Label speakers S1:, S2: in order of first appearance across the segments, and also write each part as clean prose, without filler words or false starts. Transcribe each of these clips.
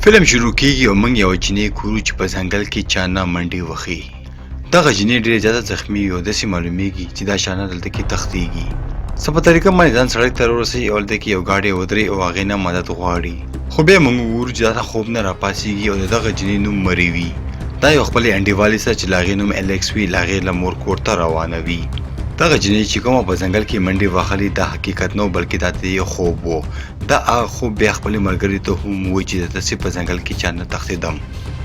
S1: فلم شروع کیږي او موږ یو جنې ګورو چې په ځنګل کې چانه منډې وهي. دغه جنې ډېرې زیاته زخمي وي او داسې معلومیږي چې دا چانه دلته کې تښتېږي. څه په طریقه باندې ځان سړک ته ورسوي او هلته کې یو ګاډی ودرېږي او هغې نه مدد غواړي. خو بیا موږ وګورو چې دا خوب نه راپاڅېږي او د دغه جنې نوم مري وي. دا یو خپلې انډیوالې سره چې د هغې نوم الیکس وي له هغې له مور کور ته روانه وي. دغه جنې چې کومه په ځنګل کې منډې وهلې دا حقیقت نه و بلکې دا د یو خوب و. دا هغه خوب بیا خپلې ملګرې ته هم وایي چې داسې په ځنګل کې چا نه تښتېدم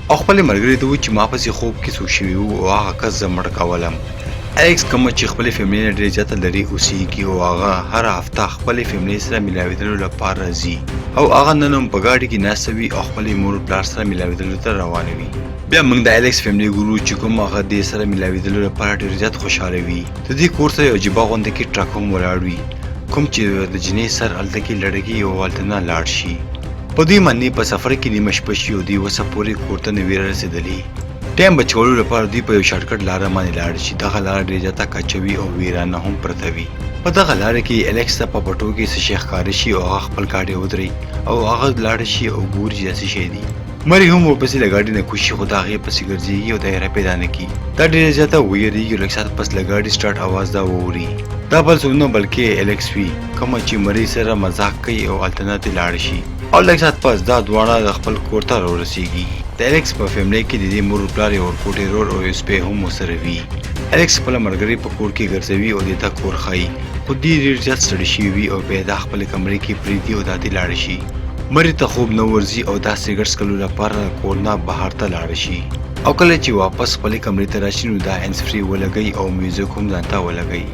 S1: او خپلې ملګرې ته وایي چې ما پسې خوب کې څوک شوي وو او هغه کس زه مړ کولم. الیکس کومه چې خپلې فیملي نه ډېر زیاته لرې اوسېږي او هغه هره هفته خپلې فیملي سره ملاوېدلو لپاره ځي او هغه نن هم په ګاډي کې ناسته وي او خپلې مور پلار سره ملاوېدلو ته روانه وي. بیا موږ د الیکس فیملي ګورو چې کوم هغه دې سره ملاوېدلو لپاره ډېر زیات خوشحاله وي. د دې کور سره یو عجیبه غونډه کې ټرک هم ولاړ وي کوم چې د جنې سر هلته کې لړګي او هلته نه لاړ شي. په دوی باندې په سفر کې نیمه شپه شي او دوی وسه پورې کور ته نه وي رسېدلي. ټایم بچولو لپاره دوی په یو شارټکټ لاره باندې لاړ شي. دغه لاره ډېره زیاته کچه وي او ویرانه هم پرته وي. په دغه لاره کې الیکس ته په پټو کې څه شی ښکاره شي او هغه خپل ګاډی ودرېږي او هغه لاړ شي او ګوري چې دا څه شی دي. مری هم ورپسې له ګاډي نه کوشي خو د هغې پسې ګرځېږي او دایره پیدا نه کړي. دا ډېره زیاته ویرېږي او لږ ساعت پس له ګاډي سټارټ اواز دا واوري. دا بل څوک نه بلکې الیکس وي کومه چې مری سره مذاق کوي او هلته نه ترې لاړ شي او لږ ساعت پس دا دواړه د خپل کور ته راورسېږي. د الیکس په فیملي کې د دې مور پلار یو ورکوټی رور او یو سپی هم ورسره وي. الیکس خپله ملګرې په کور کې ګرځوي او دې ته کور ښایي خو دوی ډېر زیات ستړي شوي وي او بیا دا خپلې کمرې کې پرېږدي او دا دې لاړه شي. مری ته خوب نه ورځي او دا سیګرټ څکلو لپاره کور نه بهر ته لاړه شي او کله چې واپس خپلې کمرې ته راشي نو دا هینډز فري ولګوي او میوزیک هم ځان ته ولګوي.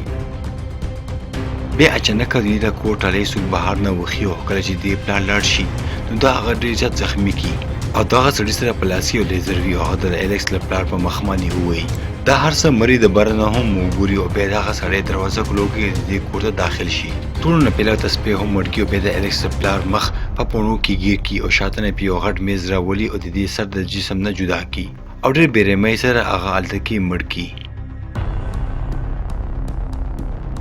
S1: بیا اچانکه دوی د کور ټالی څوک بهر نه وخي او کله چې دې پلار لاړ شي نو دا هغه ډېر زیات زخمي کړي او دغه سړي سره په لاس کې یو لیزر وي او هغه د الیکس له پلار په مخ باندې ووایي. دا هر څه مری د بره نه هم وګوري او بیا دغه سړی دروازه کلو کې د دې کور ته داخل شي. ټولو نه پهله ورته سپی هم مړ کړي او بیا د الیکس د پلار مخ په پوڼو کې ګیر کړي او شاته نه پې یو غټ میز راولي او د دې سر د جسم نه جدا کړي او ډېر بېرحمۍ سره هغه هلته کې مړ کړي.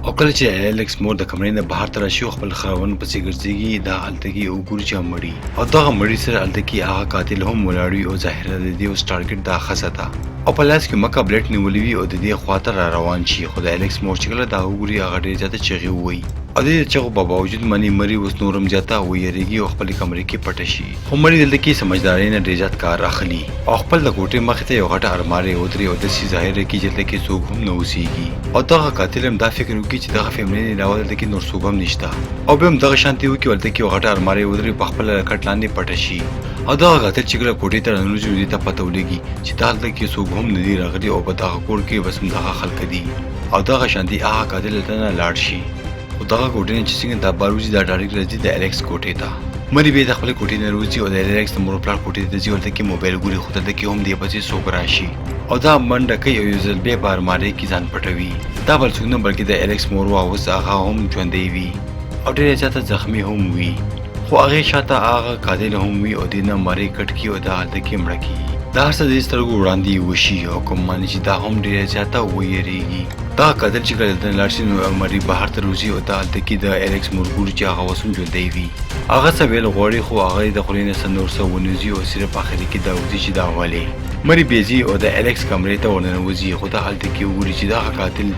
S1: او کله چې الیکس مور د کمرې نه بهر ته راشي او خپل خاوند پسې ګرځېږي دا هلته کې وګوري چې مړي او دغه مړي سره هلته کې هغه قاتل هم ولاړ وي او ظاهره د دې اوس ټارګټ دا ښځه ده او په لاس کې مکه بلیټ نیولی وي او د دې خواته را روان شي. خو د الیکس مور چې کله دا وګوري هغه ډېرې زیاته چغې ووایي او د دې چغو په باوجود باندې مری اوس نور هم زیاته ویریږي او خپلې کمرې کې پټه شي. خو مری دلته کې سمجھدارۍ نه ډېر زیات کار اخلي او خپل د کوټې مخې ته یو غټه المارۍ ودرېږي او داسې ظاهره کړي چې دلته کې څوک هم نه اوسېږي او دغه قاتل هم دا فکر وکړي چې دغه فیملي نه علاوه دلته کې نور څوک هم نشته او بیا هم دغه شانتې وکړي هلته کې یو غټه المارۍ ودرېږي په خپله کټ لاندې پټه شي او دغه قاتل چې کله کوټې ته راننوځي نو دې ته پته ولګي چې دا هلته کې څوک هم نه دي راغلي او په دغه کور کې بس همدغه خلک دي او دغه شانتې هغه قاتل هلته نه لاړ شي. خو دغه کوټې نه چې څنګه دا بار وځي دا ډایرکټ راځي د الیکس کوټې ته. مری بیا د خپلې کوټې نه راوځي او د الیکس د مور پلار کوټې ته ځي هلته کې موبایل ګوري خو دلته کې هم دې پسې څوک راشي او دا منډه کوي او یو ځل بیا په المارۍ کې ځان پټوي. دا بل څوک نه بلکې د الیکس مور وه اوس هغه هم ژوندی وي او ډېره زیاته زخمي هم وي خو هغې شاته هغه قاتل هم وي او دې نه مرۍ کټ کړي او دا هلته کې مړه کړي. دا هر څه د دې سترګو وړاندې وشي او کوم باندې چې دا هم ډېره زیاته ویریږي. دا قاتل چې کله دلته لاړ شي نو مری بهر ته راوځي او دا هلته کې د الیکس مور ګوري چې هغه اوس هم ژوندی وي. هغه څه ویل غواړي خو هغه یې د خولې نه څه نور څه ونیزي او صرف اخري کې دا وځي چې دا ولې. مری بیا ځي او د الیکس کمرې ته ورننوځي خو دا هلته کې وګوري چې دغه قاتل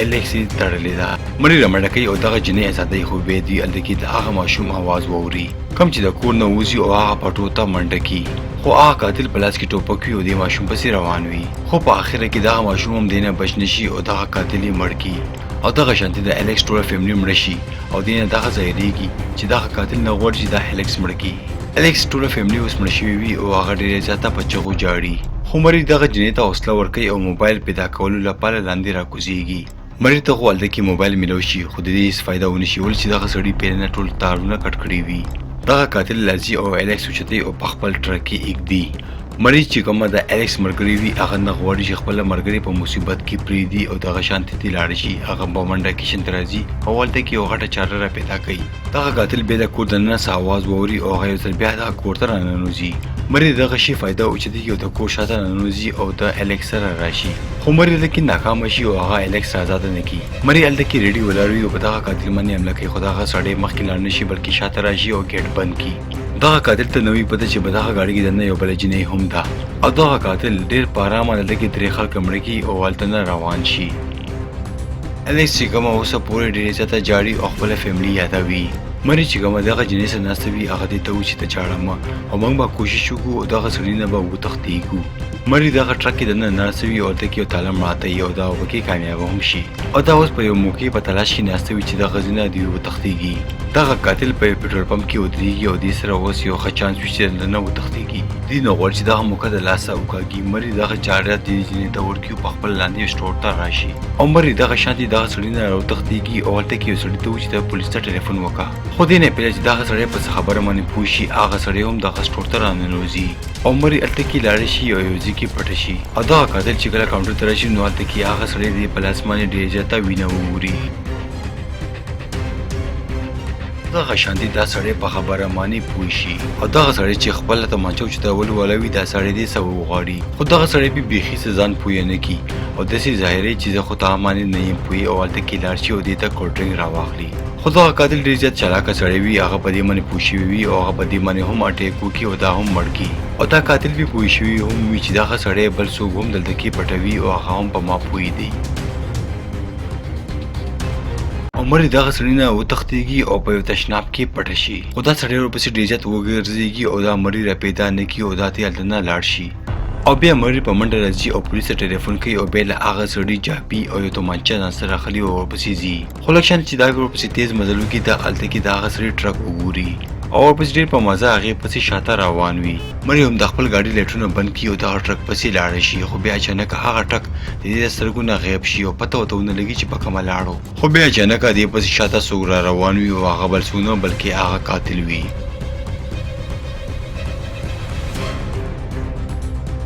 S1: الیکس یې تړلې ده. مری رامنډه کوي او دغه جنۍ ازادۍ خو بیا دوی هلته کې د هغه ماشوم اواز واوري کوم چې د کور نه وځي او هغه پټو ته منډه کړي خو هغه قاتل په لاس کې ټوپک وي او دې ماشوم پسې روان وي خو په آخره کې دغه ماشوم هم دې نه بچ نه شي او دغه قاتل یې مړ کړي او دغه شانتې د الیکس ټوله فیملي مړه شي او دې نه دغه ظاهرېږي چې دغه قاتل نه غواړي چې دا الیکس مړ کړي. الیکس ټوله فیملي اوس مړه شوي وي او هغه ډېره زیاته په چغو جاړي خو مری دغه جنۍ ته حوصله ورکوي او موبایل پیدا کولو لپاره لاندې راکوزېږي. مری ته خو هلته کې موبایل میلاو شي خو د دې هېڅ فایده ونه شي ولې چې دغه سړي پیله نه ټول تارونه کټ کړي وي. دغه قاتل راځي او الیکس اوچتوي او په خپل ټرک کې ایږدي. مری چې کومه د الیکس ملګرې وي هغه نه غواړي چې خپله ملګرې په مصیبت کې پرېږدي او دغه شانتې ته لاړه شي. هغه په منډه کیشن ته راځي او هلته کې یو غټه چاره را پیدا کوي. دغه قاتل بیا د کور دننه څه اواز واوري او هغه یو ځل بیا دغه کور ته راننوځي. مری دغه شي فایده اوچتوي او د کور شاته راننوځي او د الیکس سره راشي خو مری هلته کې ناکامه شي او هغه الیکس ازاده نه کړي. مری هلته کې ریډي ولاړ وي او په دغه قاتل باندې حمله کوي خو دغه سړی مخکې لاړ نه شي بلکې شاته راشي او ګیټ بند کړي. دغه قاتل ته نوې پته چې په دغه گاډي کې دننه یو بله جینۍ هم ده او دغه قاتل ډېر په ارامه دلته کې درې خلک مړه کړي او هلته نه روان شي. الیکس چې کومه اوسه پورې ډېرې زیاته جاړي او خپله فیملي یادوي. مری چې کومه دغه جینۍ سره ناسته وي هغه دې ته و چې ته چاړه او موږ به کوشش وکړو او دغه سړي نه به وتښتېږو. مری دغه ټرک کې دننه ناسته وي او هلته کې یو تاله مړاته وي او دا پکې کامیابه هم شي او دا اوس په یو موقع په تلاش کې ناسته وي چې دغه ځینه دوی وتښتېږي. دغه قاتل په پټرول پمپ کې ودرېږي او دې سره اوس یو ښه چانس وي چې دننه وتښتېږي. دوی نه غواړي چې دغه موقع د لاسه وکاږي. مری دغه چاره دې جینۍ ته ورکړي او په خپل لاندې سټور ته راشي او مری دغه شانتې دغه سړي نه راوتښتېږي او هلته کې یو سړي ته و چې ته پولیس ته ټلیفون وکړه. خو دې نه پهله چې دغه سړی په څه خبره باندې پوه شي هغه سړی هم دغه سټور ته راننوځي او مری هلته کې لاړه شي او یو ځای کې پټه شي او دغه قاتل چې کله کاونټر ته راشي نو هلته کې هغه سړی د په لاس باندې ډېره زیاته وینه ووري. دغه شانتې دا سړی په خبره باندې پوه شي او دغه سړی چې خپله تمانچه اوچتول ولوي دا سړی دې څه وغواړي خو دغه سړی بیا بیخي څه ځان پوه نه کي او داسې ظاهري چې زه خو ته باندې نه یم پوه او هلته کې لاړ شي او دې ته کولډ ډرنک راواخلي. خو دغه قاتل ډېر زیات چالاکه سړی وي هغه په دې باندې پوه شوي وي او هغه په دې باندې هم اټیک وکړي او دا هم مړ کړي او دا قاتل بیا پوه شوي هم وي چې دغه سړی بل څوک هم دلته کې پټوي او هغه هم په ما پوه دی. او مری دغه سړي نه وتښتېږي او په یو تشناب کې پټه شي خو دا سړی ورپسې ډېر زیات وګرځېږي او دا مری را پیدا نه کړي او دا ته هلته نه لاړ شي او بیا مری په منډه راځي او پولیس ته ټلیفون کوي او بیا له هغه سړي جاپي او یو تومانچه ځان سره اخلي او ورپسې ځي. خو لږ شان چې دا ورپسې تیز مزل وکړي دا هلته کې د هغه سړي ټرک وګوري او ورپسې ډېر په مزه هغې پسې شاته روان وي. مری هم د خپل ګاډي لایټونه بند کړي او دغه ټرک پسې لاړه شي خو بیا اچانک هغه ټرک د دې د سترګو نه غیب شي او پته ورته ونه لګي چې په کومه لاړو خو بیا اچانک دې پسې شاته څوک را روان وي او هغه بل څوک نه بلکې هغه قاتل وي.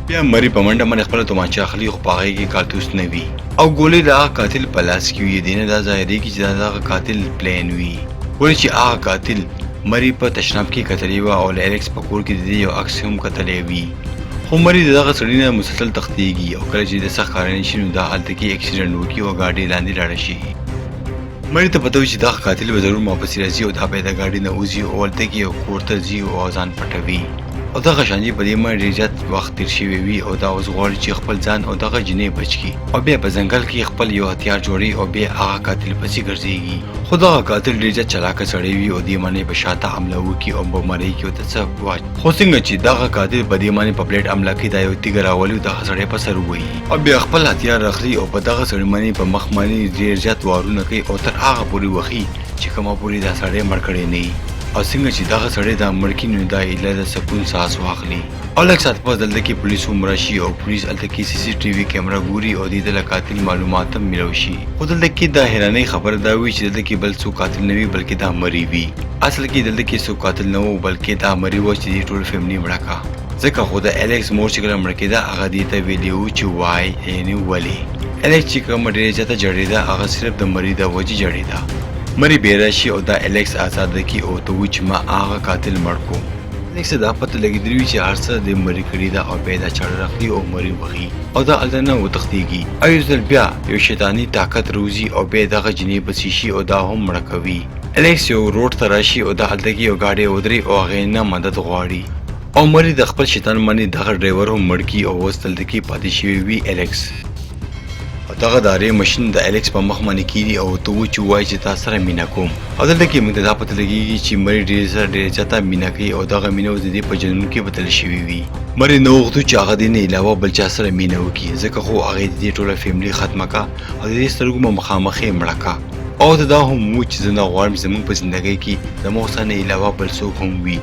S1: بیا مری په منډه باندې خپله تومانچه اخلي خو په هغې کې کارتوس نه وي او ګولۍ د هغه قاتل په لاس کې وي. دې نه دا ظاهرېږي چې دا دغه قاتل پلین وي ولې چې هغه قاتل مری په تشناب کې کتلې وه او له الیکس په کور کې د دې یو عکس هم کتلی وي خو مری د دغه سړي نه مسلسل تښتېږي او کله چې د سخت ښکاره شي نو دا هلته کې اکسیډنټ وکړي او ګاډۍ لاندې لاړه شي. مری ته پته وي چې دغه قاتل به ضرور ما پسې راځي او دا به یې د ګاډۍ نه وځي او هلته کې یو کور ته ځي او ځان پټوي او دغه شانې په دې باندې ډېر زیات وخت تېر شوی وي او دا اوس غواړي چې خپل ځان او دغه جینۍ بچ کړي او بیا په ځنګل کې خپل یو هتیار جوړوي او بیا هغه قاتل پسې ګرځېږي. خو دغه قاتل ډېر زیات چلاکه سړی وي او دې باندې په شاته حمله وکړي او په مرۍ کې ورته څه خو څنګه چې دغه قاتل په دې باندې په پلیټ حمله کوي دا یو تیږه راولي او دغه سړی په سر ووهي او بیا خپل هتیار اخلي او په دغه سړي باندې په مخ باندې ډېر زیات وارونه کوي او تر هغه پورې وهي چې کومه پورې دا سړی مړ کړی نه وي او څنګه چې دغه سړی دا مړ کړي نو دا ایله د سکون ساس واخلي او لږ ساعت پس دلته کې پولیس هم راشي او پولیس هلته کې سی سی ټي وي کیمره ګوري او دې د قاتل معلومات هم میلاو شي. خو دلته کې دا حیرانۍ خبره دا وي چې دلته کې بل څوک قاتل نه وي بلکې دا مری وي. اصل کې دلته کې څوک قاتل نه و بلکې دا مری و چې دې ټول فیملي مړه کړه ځکه خو د الیکس مور چې کله مړه کېده هغه دې ته ویلي وو چې وای یعنې ولې الیکس چې کومه ډېره زیاته جړېده هغه صرف د مری د وجې جړېده. مری بیا راشي او دا الیکس ازاده کړي او ته وایي چې ما هغه قاتل مړ کړو. الیکس ته دا پته لګېدلې وي چې هر څه د مری کړي ده او بیا یې دا چاړه راخلي او مری وهي او دا هلته نه وتښتېږي او یو ځل بیا یو شیطاني طاقت روزي او بیا دغه جینۍ پسې شي او دا هم مړه کوي. الیکس یو روډ ته راشي او دا هلته کې یو ګاډۍ ودرې او هغې نه مدد غواړي او مری د خپل شیطان باندې دغه ډرایور هم مړ کړي او اوس دلته کې پاتې شوی وي الیکس او دغه د ارې ماشین د الیکس په مخ باندې کېږي او ته و چې ووایي چې تا سره مینه کوم او دلته کې موږ ته دا پته لګېږي چې مری ډېر سره ډېره زیاته مینه کوي او دغه مینه اوس د دې په جنون کې بدل شوې وي. مری نه وغوښتو چې هغه دې نه علاوه بل چا سره مینه وکړي ځکه خو هغې د دې ټوله فیملي ختمه کړه او د دې سترګو به مخامخ یې مړه کړه او ته دا هم و چې زه نه غواړم زموږ په زندګۍ کې زموږ څخه نه علاوه بل څوک هم وي.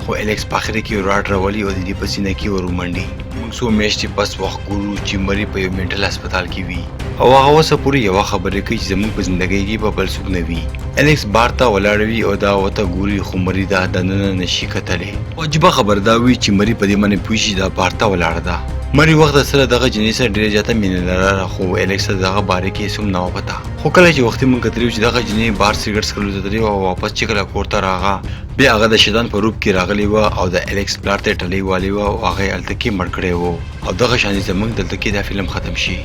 S1: خو الیکس په اخر کې راډ راولي او د دې په سینه کې ور ومنډي. موږ څو میاشتې پس وخت ګورو چې مری په یو منټل هسپتال کې وي او هغه اوسه پورې یوه خبره کوي چې زموږ په زندګۍ کې به بل څوک نه وي. الیکس بار ته ولاړ وي او دا ورته ګوري خو مری دا دننه نشي کتلی. عجیبه خبر دا وي چې مری په دې باندې پوه شي دا بار ته ولاړه ده. مری وخت سره دغه جنۍ سره ډېره زیاته مینه لرله خو الیکس ته دغه باره کې هېڅ هم نه وه پته. خو کله چې وختي موږ کتلي چې دغه جنۍ بار سګرټ څښلو ته تللې وه او واپس چې کله کور ته راغله بیا هغه د شیطان په روپ کې راغلی وه او د الیکس پلار ته یې ټلۍ والې وه او هغه یې هلته کې مړ کړی و او دغه شانې زموږ دلته کې دا فلم ختم شي.